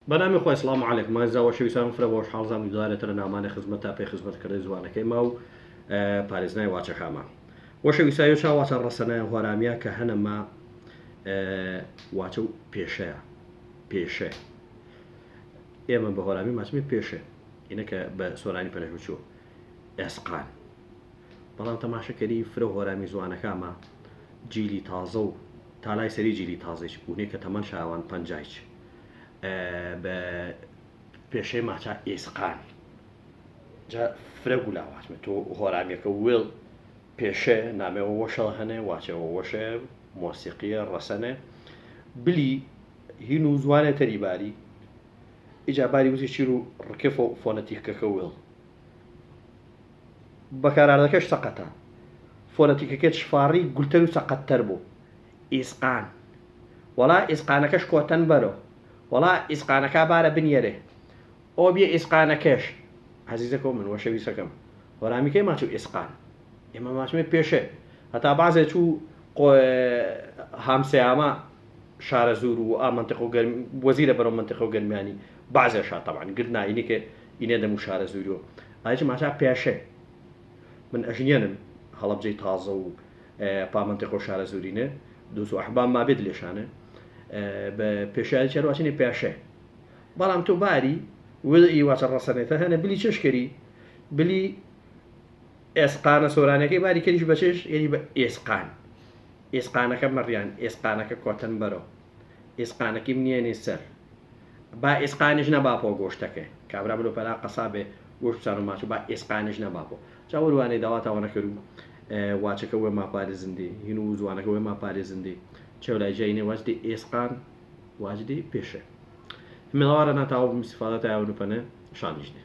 بەنامی خۆی سڵام عەلەیکم مازەوە شەویستان فرە بۆش حاڵزان میدوارێتە لە نامانە خزمەت تا پێی خزمەتکردنی زوانەکەی ما و پارێزنای واچەکەمان وە شەویستایی و چاواتە ڕەسەنای هۆرامیە کە هەنەما واچە و پێشەیە ئێمە بە هۆرامی ماچمی پێشێ ئینە کە بە سۆرانی پەنەشوچوو ئێسقان بەڵام تەماشەکەری فرە هۆرامی زوانەکەمە جیلی تازە و تالای سەری جیلی تازەیش بوونێ کە تەمەەن شاوان پەنجایچ بە پێشەی ماچە ئێسقان جا فرە گولاواتمە تۆ هۆرامیەکە وێڵ پێشێ نامێەوە وەشە هەنێ واچەوە وەشە مۆسیقیە ڕەسەنێ بلی هین و زوانێ تەریباری ئیجاباری وزی چیر و ڕکف و فۆنەتیکەکە وێڵ بەکارادەکەش سەقەتە فۆنەتیکەکەت شفاڕی گولتەر و سەقەتتەر بوو ئیسقان وەڵا ئیسقانەکەش کۆتەن بەرەوە وەڵا ئیسقانەکە بارە بنیێرێ ئۆ بێ ئیسقانەکەش عەزیزەکە من وە شەویستەکەم هۆرامیکەی ماچوو ئیسقان ئێمە ماچمێ پێشێ هەتا بازێ چوو هامسەیامە شارە زور و ئامەنتەخە و وەزیرە بەرەو منتەخە و گەرمیانی بازێ شا تەبعاً گرت ناینی کە ئینێ دەم و شارە زوریەوە ئایچ ماچا پێشێ من ئەژنێنم هەڵەبجەی تازە و پامەنتەخە و شارە زورینە دووس و ئەحبام ما بێت لێشانە بە پێشایی چێرواچنی پێشێ بەڵام تۆ باری وڵئی واچە ڕەسەنێتە هەنە بلی چشکری بلی ئێسقانە سۆرانەکەی باری کەریش بەچێش یعنی بە ئێسقان ئێسقانەکە مەڕیان ئێسقانەکە کۆتەن بەرەوە ئێسقانەکەی منێنێ سەر با ئێسقانیش نەباپۆ گۆشتەکە کابرا بلو پەلا قەسابێ گۆشتان و ماچ با ئێسقانیش نەباپۆ چاوەروانەی داواتەوەنە کرد و واچەکە وێ ماپارێزندی هین و زوانەکە وێ ماپارێزندی چێولای جاینێ واجدی ئێسقان واجدی پێشە مێڵاوارە ناتاوە بمسیفادەتە یاونوپەنە شانیشتێ